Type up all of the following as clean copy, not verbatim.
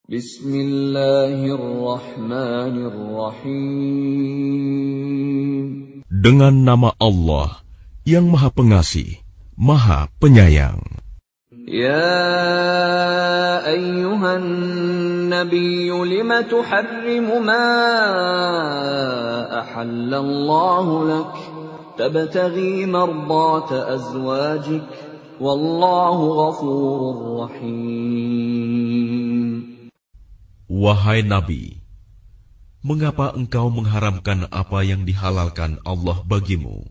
Bismillahirrahmanirrahim. Dengan nama Allah yang Maha Pengasih, Maha Penyayang. Ya ayyuhan nabiyyu lima tuharrimu ma ahallallahu lak tabtaghi mardata azwajik wallahu ghafurur rahim. Wahai Nabi, mengapa engkau mengharamkan apa yang dihalalkan Allah bagimu?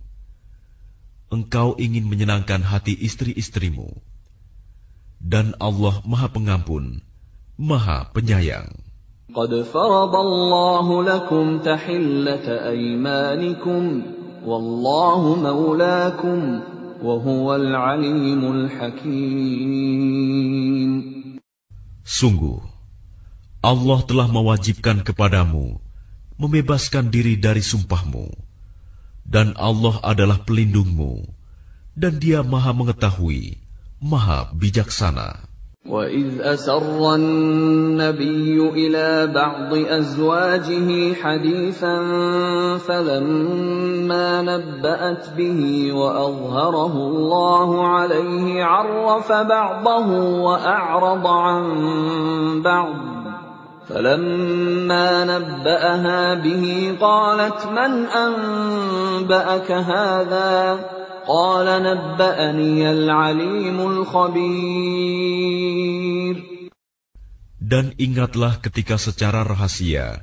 Engkau ingin menyenangkan hati istri-istrimu. Dan Allah Maha Pengampun, Maha Penyayang. Qad faradallahu lakum tahillata aymanikum, wallahu maulakum, wa huwal alimul hakim. Sungguh, Allah telah mewajibkan kepadamu membebaskan diri dari sumpahmu, dan Allah adalah pelindungmu, dan Dia Maha Mengetahui, Maha Bijaksana. وَإِذْ أَسَرَّ النَّبِيُّ إِلَى بَعْضِ أَزْوَاجِهِ حَدِيثًا فَلَمَّا نَبَّأَتْ بِهِ وَأَظْهَرَهُ اللَّهُ عَلَيْهِ عَرَّفَ بَعْضَهُ وَأَعْرَضَ عَنْ بَعْضٍ فَلَمَّا نَبَّأَهَا بِهِ قَالَتْ مَنْ أَنبَأَكَ هَذَا قَالَ نَبَّأَنِيَ الْعَلِيمُ الْخَبِيرُ. Dan ingatlah ketika secara rahasia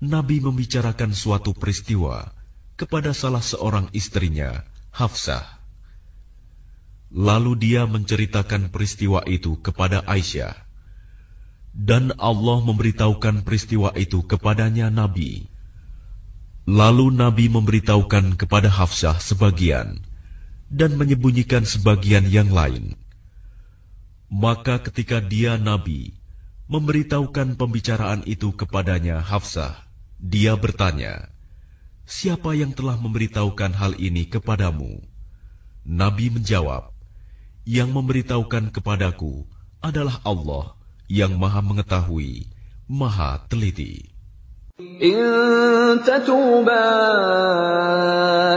Nabi membicarakan suatu peristiwa kepada salah seorang istrinya, Hafsah. Lalu dia menceritakan peristiwa itu kepada Aisyah. Dan Allah memberitahukan peristiwa itu kepadanya Nabi. Lalu Nabi memberitahukan kepada Hafsah sebagian dan menyembunyikan sebagian yang lain. Maka ketika dia Nabi memberitahukan pembicaraan itu kepadanya Hafsah, dia bertanya, "Siapa yang telah memberitahukan hal ini kepadamu?" Nabi menjawab, "Yang memberitahukan kepadaku adalah Allah yang Maha Mengetahui, Maha Teliti." إن تتوبا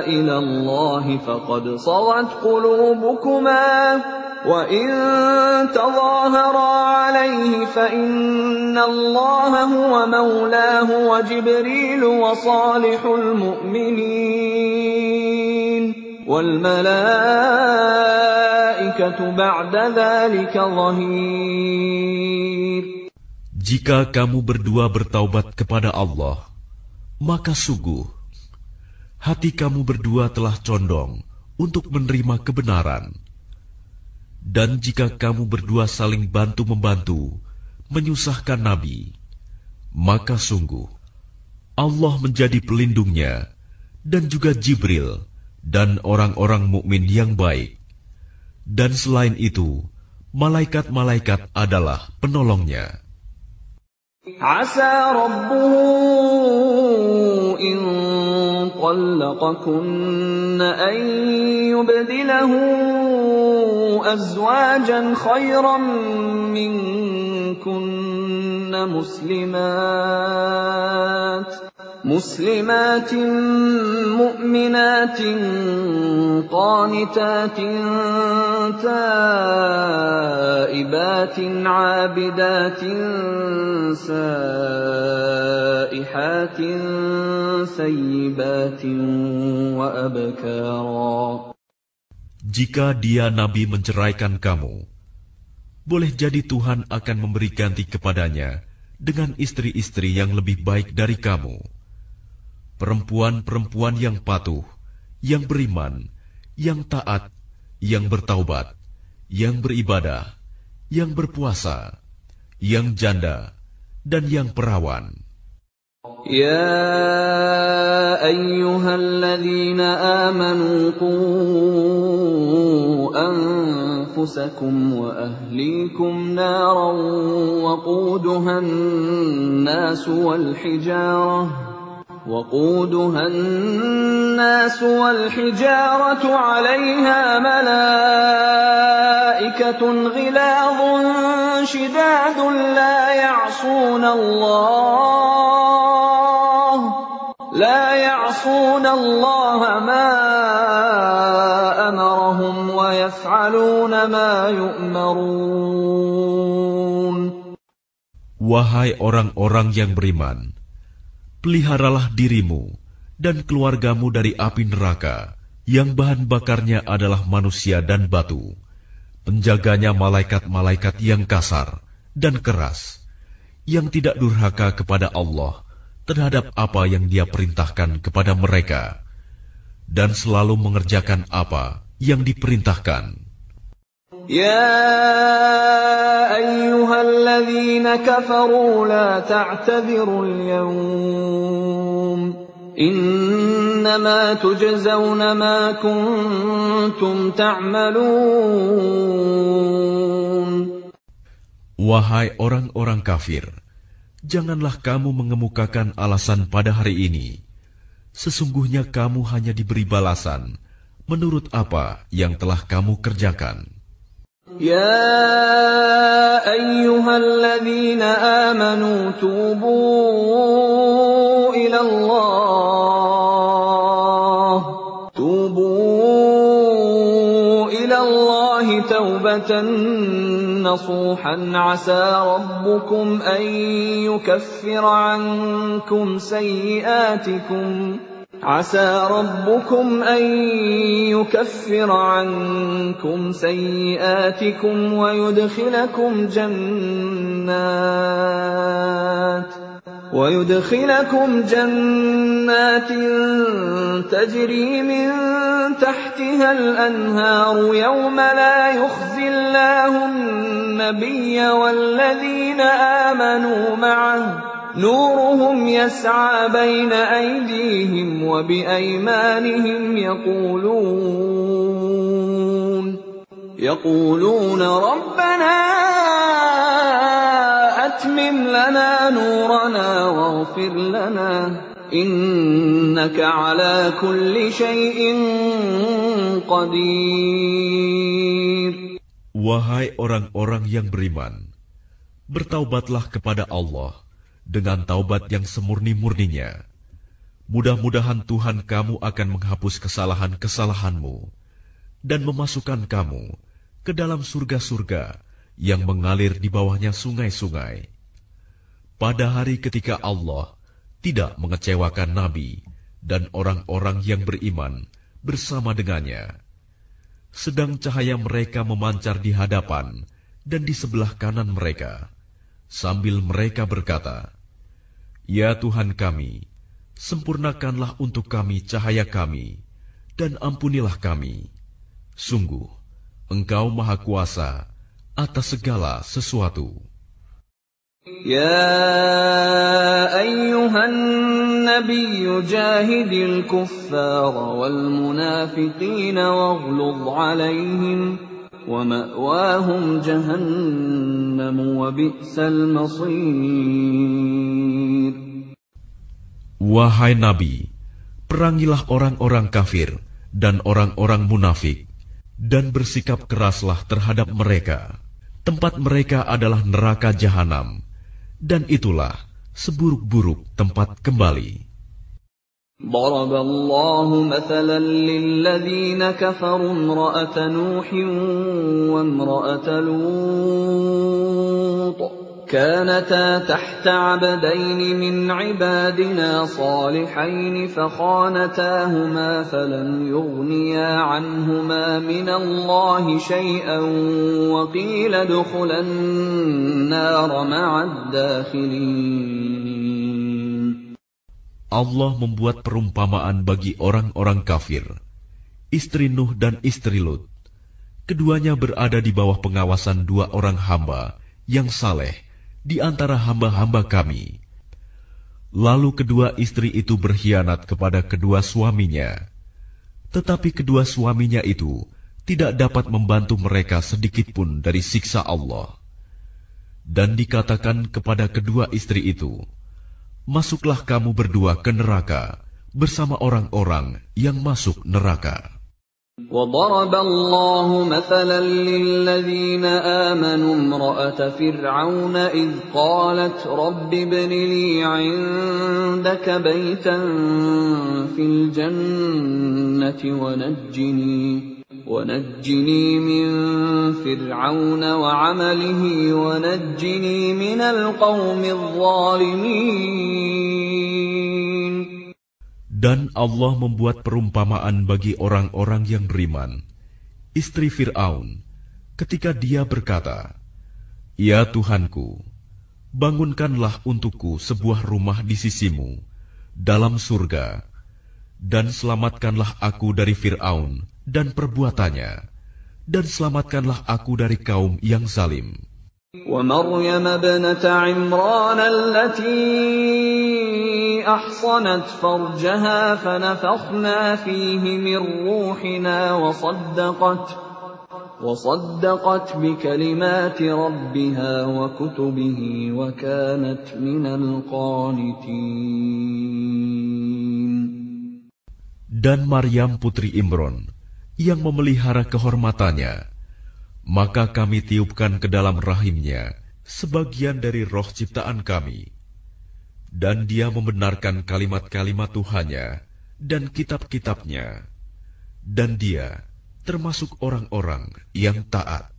إلى الله فقد صغت قلوبكما وإن تظاهرا عليه فإن الله هو مولاه وجبريل وصالح المؤمنين والملائكة بعد ذلك ظهير. Jika kamu berdua bertaubat kepada Allah, maka sungguh hati kamu berdua telah condong untuk menerima kebenaran. Dan jika kamu berdua saling bantu-membantu menyusahkan Nabi, maka sungguh Allah menjadi pelindungnya dan juga Jibril dan orang-orang mukmin yang baik. Dan selain itu, malaikat-malaikat adalah penolongnya. عسى ربه إن طلقكن أن يبدله أزواجا خيرا منكن مسلمات مؤمنات قانتات تائبات عابدات سائحات ثيبات وأبكارا. Jika dia Nabi menceraikan kamu, boleh jadi Tuhan akan memberi ganti kepadanya dengan istri-istri yang lebih baik dari kamu. Perempuan-perempuan yang patuh, yang beriman, yang taat, yang bertaubat, yang beribadah, yang berpuasa, yang janda, dan yang perawan. Ya ayyuhalladzina amanu qu anfusakum wa ahlikum naran waquduha an-nas wal hijarah وقودها الناس والحجارة عليها ملائكة ملائكة غلاظ شداد لا يعصون الله ما أمرهم ويفعلون ما يؤمرون. Wahai orang-orang yang beriman, peliharalah dirimu dan keluargamu dari api neraka yang bahan bakarnya adalah manusia dan batu, penjaganya malaikat-malaikat yang kasar dan keras, yang tidak durhaka kepada Allah terhadap apa yang Dia perintahkan kepada mereka, dan selalu mengerjakan apa yang diperintahkan. يا أيها الذين كفروا لا تعتذروا اليوم إنما تجزون ما كنتم تعملون. Wahai orang-orang kafir, janganlah kamu mengemukakan alasan pada hari ini. Sesungguhnya kamu hanya diberi balasan menurut apa yang telah kamu kerjakan. يا أيها الذين آمنوا توبوا إلى الله توبة نصوحا عسى ربكم أن يكفر عنكم سيئاتكم ويدخلكم جنات تجري من تحتها الأنهار يوم لا يخزي الله النبي والذين آمنوا معه نورهم يسعى بين أيديهم وبأيمانهم يقولون ربنا أتمم لنا نورنا واغفر لنا إنك على كل شيء قدير. Wahai orang-orang yang beriman, bertaubatlah kepada Allah dengan taubat yang semurni-murninya. Mudah-mudahan Tuhan kamu akan menghapus kesalahan-kesalahanmu dan memasukkan kamu ke dalam surga-surga yang mengalir di bawahnya sungai-sungai. Pada hari ketika Allah tidak mengecewakan Nabi dan orang-orang yang beriman bersama dengannya, sedang cahaya mereka memancar di hadapan dan di sebelah kanan mereka, sambil mereka berkata, Ya Tuhan kami, sempurnakanlah untuk kami cahaya kami, dan ampunilah kami. Sungguh, Engkau Maha Kuasa atas segala sesuatu. Ya ayyuhan nabiyyu jahidil kuffara wal munafiqina waghluz alaihim wa ma'wahum jahannam wa bi'sal masir. Wahai Nabi, perangilah orang-orang kafir dan orang-orang munafik, dan bersikap keraslah terhadap mereka. Tempat mereka adalah neraka jahanam, dan itulah seburuk-buruk tempat kembali. ضرب الله مثلا للذين كفروا امرأة نوح وامرأة لوط كانتا تحت عبدين من عبادنا صالحين فخانتاهما فلم يغنيا عنهما من الله شيئا وقيل ادخلا النار مع الداخلين. Allah membuat perumpamaan bagi orang-orang kafir, istri Nuh dan istri Lut. Keduanya berada di bawah pengawasan dua orang hamba yang saleh di antara hamba-hamba kami. Lalu kedua istri itu berkhianat kepada kedua suaminya. Tetapi kedua suaminya itu tidak dapat membantu mereka sedikitpun dari siksa Allah. Dan dikatakan kepada kedua istri itu, Masuklah kamu berdua ke neraka bersama orang-orang yang masuk neraka. وضرب الله مثلا للذين آمنوا امرأة فرعون إذ قالت رب ابن لي عندك بيتا في الجنة ونجني من فرعون وعمله ونجني من القوم الظالمين. Dan Allah membuat perumpamaan bagi orang-orang yang beriman, istri Fir'aun, ketika dia berkata, "Ya Tuhanku, bangunkanlah untukku sebuah rumah di sisimu, dalam surga, dan selamatkanlah aku dari Fir'aun dan perbuatannya, dan selamatkanlah aku dari kaum yang zalim." ومريم ابنة عمران التي أحصنت فرجها فنفخنا فيه من روحنا وصدقت بكلمات ربها وكتبه وكانت من القانتين. Dan Maryam putri Imron yang memelihara kehormatannya, maka kami tiupkan ke dalam rahimnya sebagian dari roh ciptaan kami, dan dia membenarkan kalimat-kalimat Tuhannya dan kitab-kitabnya, dan dia termasuk orang-orang yang taat.